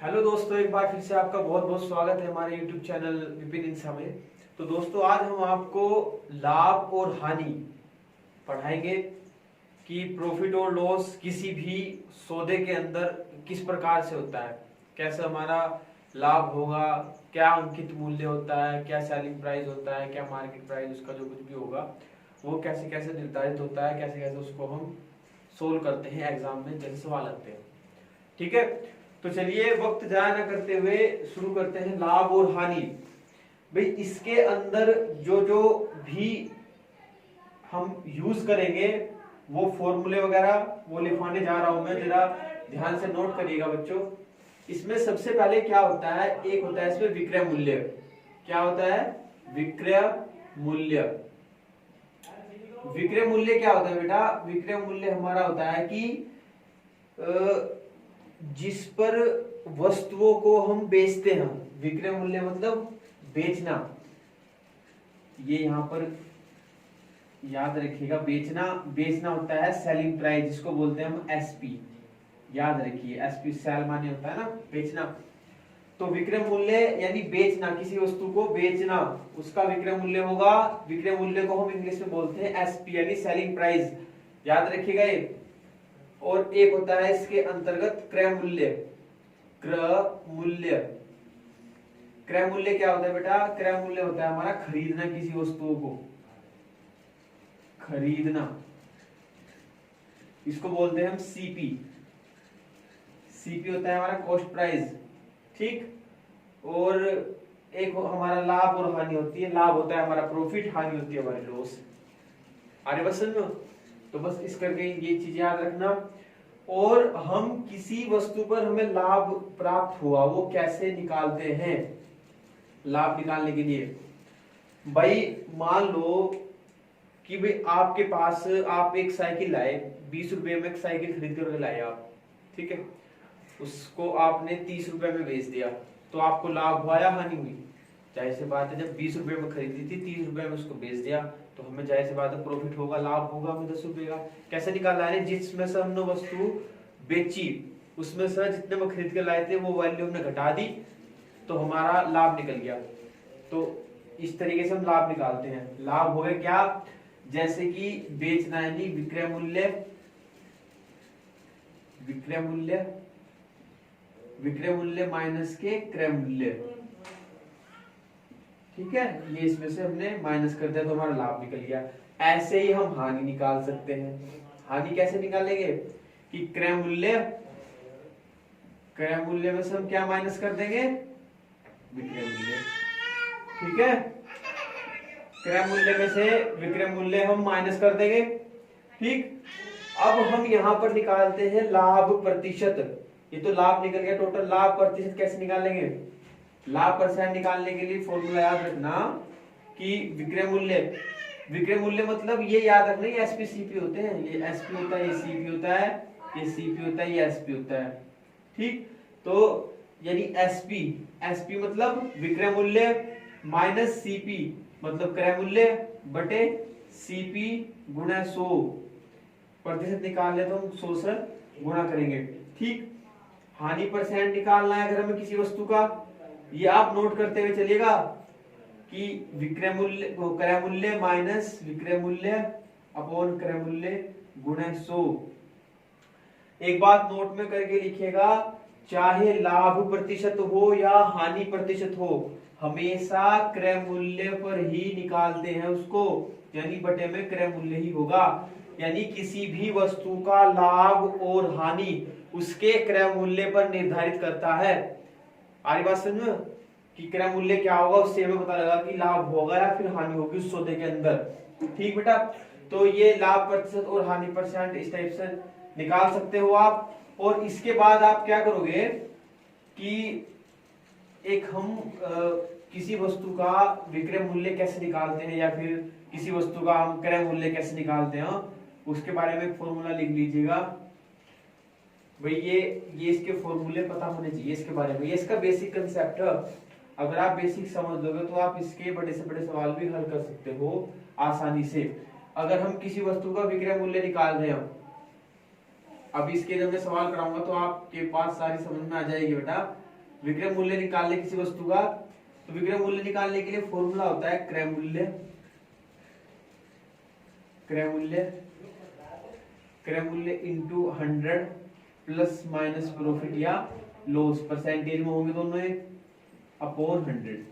Hello दोस्तों, एक बार फिर से आपका बहुत बहुत स्वागत है हमारे YouTube चैनल विपिन इंसा में। तो दोस्तों, आज हम आपको लाभ और हानि पढ़ाएंगे कि प्रॉफिट और लॉस किसी भी सौदे के अंदर किस प्रकार से होता है, कैसे हमारा लाभ होगा, क्या अंकित मूल्य होता है, क्या सेलिंग प्राइस होता है, क्या मार्केट प्राइस, उसका जो कुछ भी होगा वो कैसे कैसे निर्धारित होता है, कैसे कैसे उसको हम सोल्व करते हैं एग्जाम में जैसे सवाल आते हैं। ठीक है, तो चलिए वक्त जाया ना करते हुए शुरू करते हैं। लाभ और हानि, भाई इसके अंदर जो जो भी हम यूज करेंगे वो फॉर्मूले वगैरह वो लिखवाने जा रहा हूं मैं, जरा ध्यान से नोट करिएगा बच्चों। इसमें सबसे पहले क्या होता है, एक होता है इसमें विक्रय मूल्य। क्या होता है? विक्रय मूल्य। विक्रय मूल्य क्या होता है बेटा? विक्रय मूल्य हमारा होता है कि जिस पर वस्तुओं को हम बेचते हैं। विक्रय मूल्य मतलब बेचना। ये यहां पर याद रखिएगा, बेचना बेचना होता है सेलिंग प्राइस, जिसको बोलते हैं हम एसपी। याद रखिए, एसपी सेल माने होता है ना बेचना। तो विक्रय मूल्य यानी बेचना, किसी वस्तु को बेचना, उसका विक्रय मूल्य होगा। विक्रय मूल्य को हम इंग्लिश में बोलते हैं एसपी यानी सेलिंग प्राइस। याद रखिएगा ये। और एक होता है इसके अंतर्गत क्रय मूल्य। क्रय मूल्य, क्रय मूल्य क्या होता है बेटा? क्रय मूल्य होता है हमारा खरीदना, किसी वस्तुओं को खरीदना। इसको बोलते हैं हम सीपी। सीपी होता है हमारा कॉस्ट प्राइस। ठीक। और एक हमारा लाभ और हानि होती है। लाभ होता है हमारा प्रॉफिट, हानि होती है हमारी लॉस। आगे बस समझ में? तो बस इस करके ये चीज याद रखना। और हम किसी वस्तु पर हमें लाभ प्राप्त हुआ वो कैसे निकालते हैं? लाभ निकालने के लिए भाई मान लो कि भाई आपके पास आप एक साइकिल लाए, 20 रुपए में एक साइकिल खरीद कर लाए आप। ठीक है, उसको आपने 30 रुपए में बेच दिया, तो आपको लाभ हुआ या हानि हुई? जाहिर सी बात है, जब 20 रुपए में खरीदी थी 30 रुपए में उसको बेच दिया, तो हमें जाहिर सी बात है प्रॉफिट होगा, लाभ होगा हमें 10 रुपए का। कैसे निकालना है? जिसमें से हमने वस्तु बेची उसमें से जितने में खरीद के लाए थे वो वैल्यू हमने घटा दी, तो हमारा लाभ निकल गया। तो इस तरीके से हम लाभ निकालते हैं। लाभ हो गया क्या? जैसे कि बेचना यानी विक्रय मूल्य, विक्रय मूल्य, विक्रय मूल्य माइनस के क्रय मूल्य। ठीक है, ये इसमें से हमने माइनस कर दिया तो हमारा लाभ निकल गया। ऐसे ही हम हानि निकाल सकते हैं। हानि कैसे निकालेंगे? कि क्रय मूल्य, क्रय मूल्य में से हम क्या माइनस कर देंगे? विक्रय मूल्य। ठीक है, क्रय मूल्य में से विक्रय मूल्य हम माइनस कर देंगे। ठीक। अब हम यहां पर निकालते हैं लाभ प्रतिशत। ये तो लाभ निकल गया टोटल। लाभ प्रतिशत कैसे निकालेंगे? लाभ प्रतिशत निकालने के लिए फॉर्मूला याद रखना कि विक्रय मूल्य, विक्रय मूल्य मतलब ये याद रखना, ये एसपी सीपी होते हैं। ये एसपी होता है, ये सीपी होता है, ये सीपी होता है, ये एसपी होता है। ठीक। तो यानी एसपी, एसपी मतलब विक्रय मूल्य माइनस सीपी मतलब क्रय मूल्य बटे सीपी गुणा 100। प्रतिशत निकाल ले तो हम 100 से गुणा करेंगे। ठीक। हानि परसेंट निकालना है अगर हमें किसी वस्तु का, ये आप नोट करते हुए चलिएगा कि विक्रय मूल्य, क्रय मूल्य माइनस विक्रय मूल्य अपॉन क्रय मूल्य गुणा 100। एक बात नोट में करके लिखिएगा, चाहे लाभ प्रतिशत हो या हानि प्रतिशत हो, हमेशा क्रय मूल्य पर ही निकालते हैं उसको, यानी बटे में क्रय मूल्य ही होगा। यानी किसी भी वस्तु का लाभ और हानि उसके क्रय मूल्य पर निर्धारित करता है। आगे बात समझ में कि क्रय मूल्य क्या होगा, उससे हमें पता लगा कि लाभ होगा या फिर हानि होगी उस सौदे के अंदर। ठीक बेटा, तो ये लाभ प्रतिशत और हानि परसेंट इस टाइप से निकाल सकते हो आप। और इसके बाद आप क्या करोगे कि एक हम किसी वस्तु का विक्रय मूल्य कैसे निकालते हैं या फिर किसी वस्तु का हम क्रय मूल्य कैसे निकालते हैं, उसके बारे में एक फॉर्मूला लिख लीजिएगा। भाई ये इसके फॉर्मूले पता होने चाहिए इसके बारे में, ये इसका बेसिक कंसेप्ट है। अगर आप बेसिक समझ लोगे तो आप इसके बड़े से बड़े सवाल भी हल कर सकते हो आसानी से। अगर हम किसी वस्तु का विक्रय मूल्य निकाल रहे हैं, अब इसके जब मैं सवाल कराऊंगा तो आपके पास सारी समझ में आ जाएगी बेटा। विक्रय मूल्य निकालने किसी वस्तु का, तो विक्रय मूल्य निकालने के लिए फॉर्मूला होता है क्रय मूल्य, क्रय मूल्य इंटू 100 प्लस माइनस प्रॉफिट या लॉस, परसेंटेज में होंगे दोनों अपॉन 100।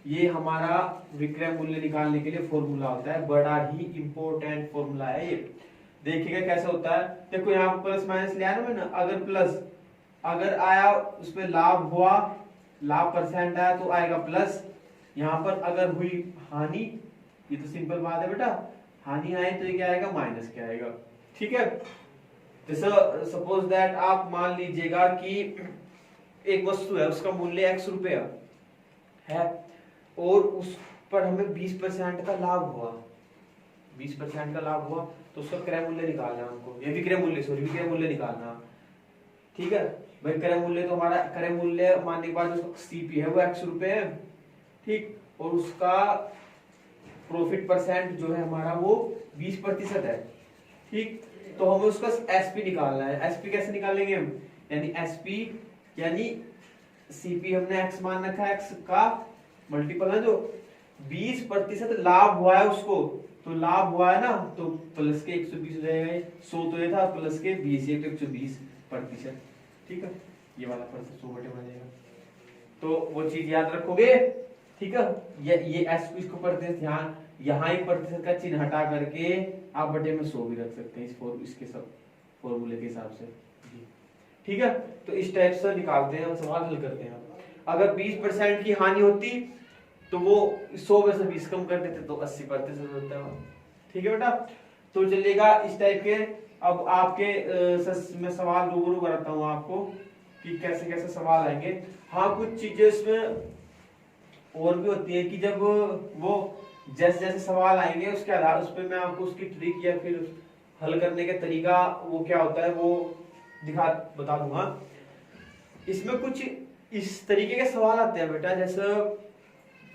ये हमारा विक्रय मूल्य निकालने के लिए फॉर्मूला होता है, बड़ा ही इंपॉर्टेंट फॉर्मूला है ये। देखिएगा कैसे होता है, देखो यहाँ पर प्लस माइनस ले आया ना, अगर प्लस अगर आया उसमें लाभ हुआ, लाभ परसेंट आया तो आएगा प्लस। यहाँ पर अगर हुई हानि, ये तो सिंपल बात है बेटा, हानि आए तो ये क्या आएगा, माइनस क्या आएगा। ठीक है, जैसे सपोज दैट आप मान लीजिएगा कि एक वस्तु है, उसका मूल्य x रुपया है और उस पर हमें 20% का लाभ हुआ, 20% का लाभ हुआ, तो उसका क्रय मूल्य निकालना है हमको, ये विक्रय मूल्य निकालना। ठीक है भाई, क्रय मूल्य तो हमारा क्रय मूल्य मानने के बाद जो सीपी है वो x रुपए है, ठीक, और उसका प्रॉफिट परसेंट जो है हमारा वो 20% है। ठीक, तो हमें उसका एसपी निकालना है। एसपी कैसे निकालेंगे हम, यानी एसपी यानी सीपी हमने एक्स मान रखा है, एक्स का मल्टीपल है जो 20% लाभ हुआ है उसको, तो लाभ हुआ है ना, तो प्लस के 120 हो जाएगा, 100 तो ये था, प्लस के 20 तो 120%। ठीक है, ये वाला परसेंट 100 बटे बन जाएगा, तो वो चीज याद रखोगे। ठीक है, ये एसपी इसको प्रतिशत, ध्यान यहाँ एक प्रतिशत का चिन्ह हटा करके आप बटे में 100 भी रख सकते हैं इसके सब फॉर्मूले के हिसाब से। ठीक है, तो इस टाइप से निकालते हैं, सवाल हल करते हैं। अगर 20% की हानि होती तो वो 100 में से 20 कम कर देते तो 80% होता है। ठीक है बेटा, तो चलिएगा इस टाइप के। अब आपके मैं सवाल रूबरू कराता हूँ आपको कि कैसे कैसे सवाल आएंगे। हाँ, कुछ चीजें इसमें और भी होती है कि जब वो जैसे जैसे सवाल आएंगे उसके आधार उस पर मैं आपको उसकी ट्रिक या फिर हल करने का तरीका वो क्या होता है वो बता दूंगा। इसमें कुछ इस तरीके के सवाल आते हैं बेटा, जैसे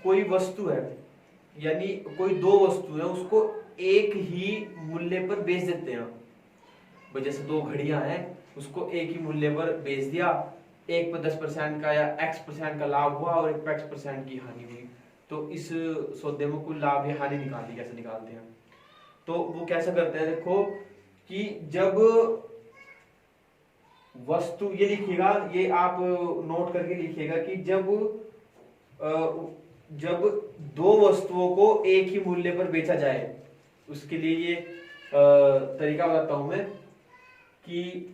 कोई वस्तु है, यानी कोई दो वस्तु है, उसको एक ही मूल्य पर बेच देते हैं। जैसे दो घड़ियां हैं, उसको एक ही मूल्य पर बेच दिया, एक पर 10% का या x% का लाभ हुआ और एक पर x% की हानि हुई, तो इस सौदे में कुल लाभ या हानि निकालनी कैसे निकालते हैं। तो वो कैसे करते हैं, देखो कि जब वस्तु, ये लिखिएगा, ये आप नोट करके लिखिएगा कि जब दो वस्तुओं को एक ही मूल्य पर बेचा जाए, उसके लिए ये तरीका बताता हूं मैं कि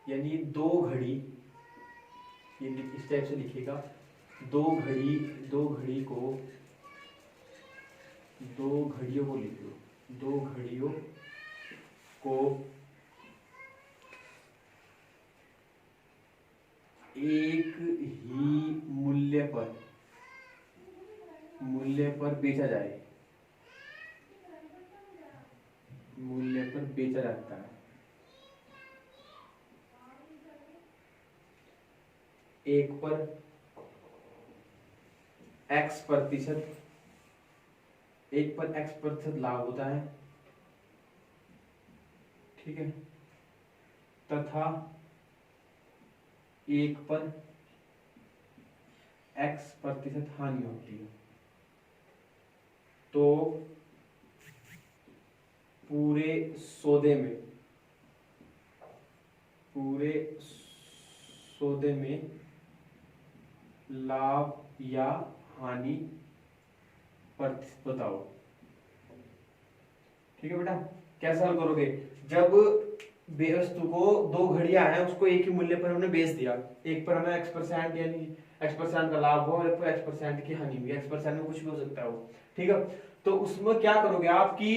यानी दो घड़ी, ये इस टाइप से लिखिएगा, दो घड़ियों को लिखियो, दो घड़ियों को एक ही मूल्य पर बेचा जाए, मूल्य पर बेचा जाता है। एक पर x% लाभ होता है, ठीक है, तथा एक पर x% हानि होती है। तो पूरे सौदे में लाभ या हानि प्रतिशत बताओ। ठीक है बेटा, कैसे हल करोगे, जब वस्तु को दो घड़ियां हैं, उसको एक ही मूल्य पर हमने बेच दिया, एक पर हमें x% यानी x% का लाभ हुआ और एक पर x% की हानि हुई, x% में कुछ भी हो सकता है वो। ठीक है, तो उसमें क्या करोगे आप कि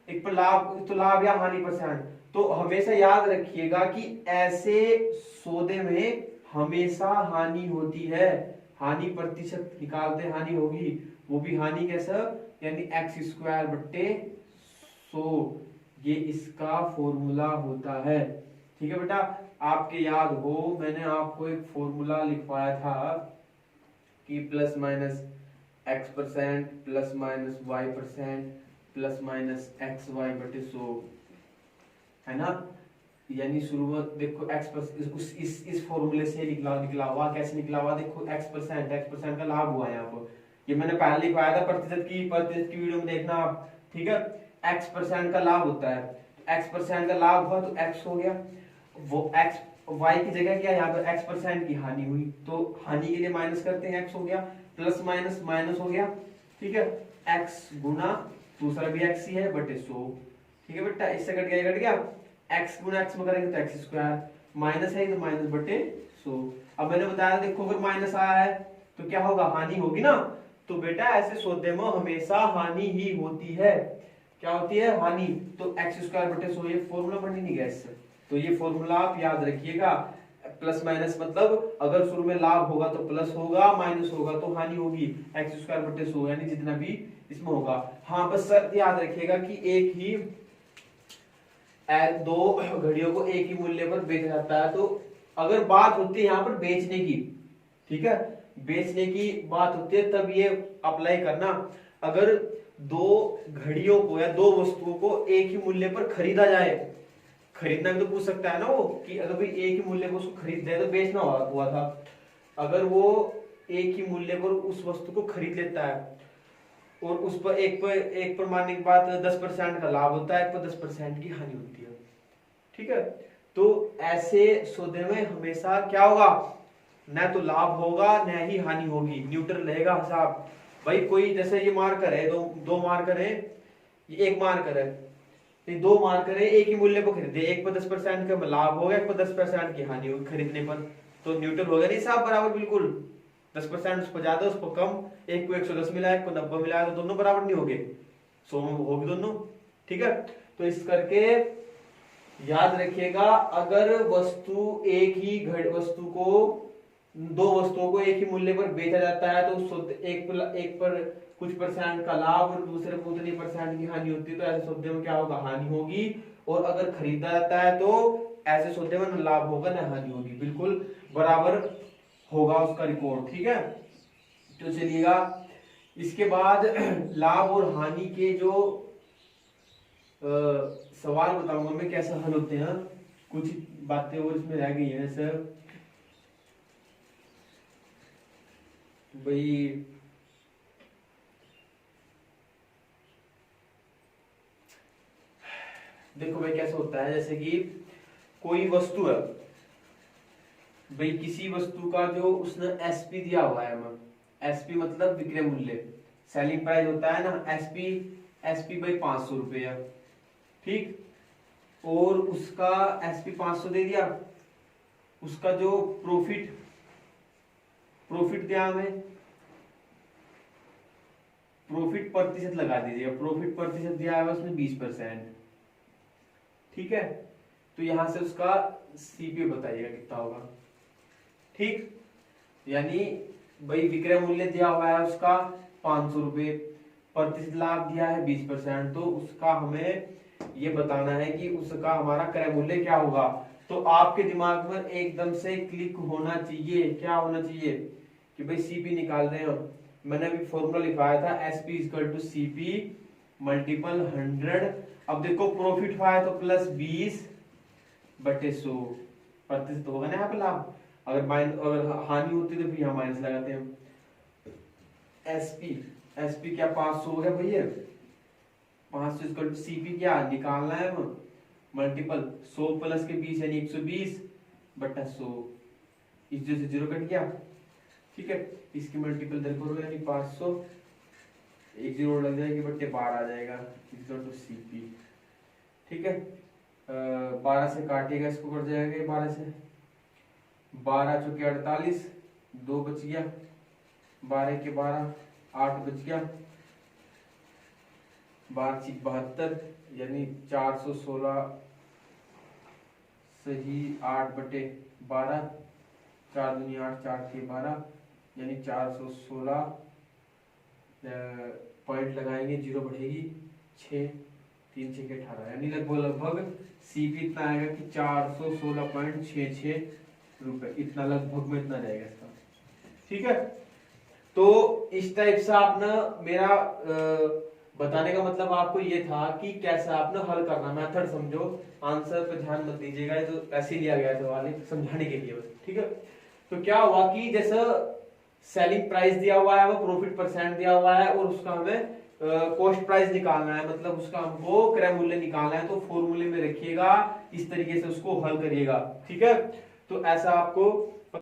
एक पर लाभ या हानि परसेंट, तो हमेशा याद रखिएगा कि ऐसे सौदे में हमेशा हानि होती है, हानि प्रतिशत निकालते हानि होगी, वो भी हानि कैसा, यानी x² बट्टे 100, ये इसका फॉर्मूला होता है। ठीक है बेटा, आपके याद हो मैंने आपको एक फॉर्मूला लिखवाया था कि plus minus x% plus minus y% plus minus xy बटे 100, है ना। यानी शुरुआत देखो इस फॉर्मूले से निकला हुआ, कैसे निकला हुआ देखो, x% का लाभ हुआ यहाँ पर। ये मैंने पहले लिखवाया था, प्रतिशत की वीडियो में देखना आप, ठीक है। x% का लाभ होता है, x% का लाभ हुआ तो x हो गया, वो x y की जगह क्या, यहाँ पर x% की हानि हुई तो हानि के लिए माइनस करते हैं, x हो गया, प्लस माइनस माइनस हो गया, ठीक है। x गुना दूसरा भी x ही है बटे 100, ठीक है बेटा, इससे कट गया, x गुना x में करेंगे तो x स्क्वायर, माइनस है तो माइनस बटे 100। अब मैंने बताया देखो अगर माइनस आया है तो क्या होगा, हानि होगी ना। तो बेटा ऐसे सौदे में हमेशा हानि ही होती है, क्या होती है, हानि। तो x स्क्वायर बटे 100, ये फॉर्मूला पढ़ नहीं गया इससे, तो ये फॉर्मूला आप याद रखिएगा। प्लस माइनस मतलब अगर शुरू में लाभ होगा तो प्लस होगा, माइनस होगा तो हानि होगी, x स्क्वायर बटे 100 यानी जितना भी इसमें होगा। हाँ बस शर्त याद रखिएगा कि एक ही दो घड़ियों को एक ही मूल्य पर बेचा जाता है। तो अगर बात होती है यहाँ पर बेचने की, ठीक है, बेचने की बात होती है तब ये अप्लाई करना। अगर दो घड़ियों को या दो वस्तुओं को एक ही मूल्य पर खरीदा जाए, खरीदना भी तो पूछ सकता है ना वो, कि अगर भाई एक ही मूल्य पर उसको खरीद दे तो बेचना हुआ था। अगर वो एक ही मूल्य पर उस वस्तु को खरीद लेता है और उस पर एक पर मानने की बात 10% का लाभ होता है, एक पर 10% की हानि होती है, ठीक है। तो ऐसे सौदे में हमेशा क्या होगा, न तो लाभ होगा न ही हानि होगी, न्यूट्रल रहेगा हिसाब। भाई कोई जैसे ये मार्कर है, दो मार्कर है, ये एक मार्कर है, ये दो मार्कर है, एक ही मूल्य पर खरीदे, एक पर 10% का लाभ होगा, एक पर 10% की हानि होगी खरीदने पर, तो न्यूट्रल होगा नहीं साहब, बराबर बिल्कुल। 10% उस पर ज्यादा उस पर कम, एक को 110 मिला है, एक को 90 मिला है, तो दोनों बराबर नहीं होंगे, 100 में होगी दोनों, ठीक है। तो इस करके याद रखिएगा, अगर वस्तु एक ही वस्तु को, दो वस्तुओं को एक ही मूल्य पर बेचा जाता है तो एक पर कुछ % का लाभ और दूसरे को उतनी % की हानि होती है, तो ऐसे सौदे में क्या होगा, हानि होगी। और अगर खरीदा जाता है तो ऐसे सौदे में न लाभ होगा न हानि होगी, बिल्कुल बराबर होगा उसका रिकॉर्ड, ठीक है। तो चलिएगा इसके बाद लाभ और हानि के जो सवाल बताऊंगा मैं कैसे हल होते हैं, कुछ बातें और इसमें रह गई हैं सर। भाई देखो भाई कैसे होता है, जैसे कि कोई वस्तु है भाई, किसी वस्तु का जो उसने एसपी दिया हुआ है, एसपी मतलब विक्रय मूल्य, सेलिंग प्राइस होता है ना, एसपी भाई 500 रुपये है, ठीक। और उसका एसपी 500 दे दिया, उसका जो प्रॉफिट दिया हमें, प्रॉफिट प्रतिशत लगा दीजिएगा, प्रॉफिट प्रतिशत दिया है उसने 20%, ठीक है। तो यहां से उसका सीपी बताइएगा कितना होगा, ठीक। यानी भाई विक्रय मूल्य दिया हुआ है उसका 500 रुपये, प्रतिशत लाभ दिया है 20%, तो उसका हमें ये बताना है कि उसका हमारा क्रय मूल्य क्या होगा। तो आपके दिमाग में एकदम से क्लिक होना चाहिए, क्या होना चाहिए कि भाई सीपी निकाल रहे हो। मैंने अभी फॉर्मूला लिखवाया था, SP equal to CP multiple 100। अब देखो प्रॉफिट हुआ है तो प्लस 20/100 प्रतिशत होगा ना यहाँ पे लाभ, अगर हानि होती तो फिर यहाँ माइनस लगाते हैं। एसपी क्या 500 है भैया, 500 इक्वल टू सीपी क्या निकालना है, मल्टीपल 100 प्लस के 20 यानी 120/100, इस से 0 कट गया, ठीक है। इसकी मल्टीपल इधर करोगे यानी 500, एक 0 लग जाएगी बट्टे 12 आ जाएगा इक्वल टू सीपी, ठीक है। 12 से काटेगा, इसको कट जाएगा 12 से, 12 चौके 48, 2 बच गया, 12 के 12 8 बच गया, 12×72 यानी 416 सही 8/12, 4 दूनी 8, 4 के 12 यानी 416 पॉइंट लगाएंगे, 0 बढ़ेगी 6, 3 6 के 18 यानी लगभग सीपी इतना आएगा कि 416.66 रुपए, इतना लगभग में इतना जाएगा इसका, ठीक है। तो इस टाइप से आप ना मेरा बताने का मतलब आपको ये था कि कैसे आपने हल करना, मेथड समझो, आंसर पे ध्यान मत दीजिएगा, ये तो ऐसे ही लिया गया सवाल है समझाने के लिए बस, ठीक है। तो क्या हुआ कि जैसे सेलिंग प्राइस दिया हुआ है, वो प्रॉफिट परसेंट दिया हुआ है, और उसका हमें कॉस्ट प्राइस निकालना है, मतलब उसका हमको क्रय मूल्य निकालना है, तो फॉर्मूले में रखिएगा, इस तरीके से उसको हल करिएगा, ठीक है। तो ऐसा आपको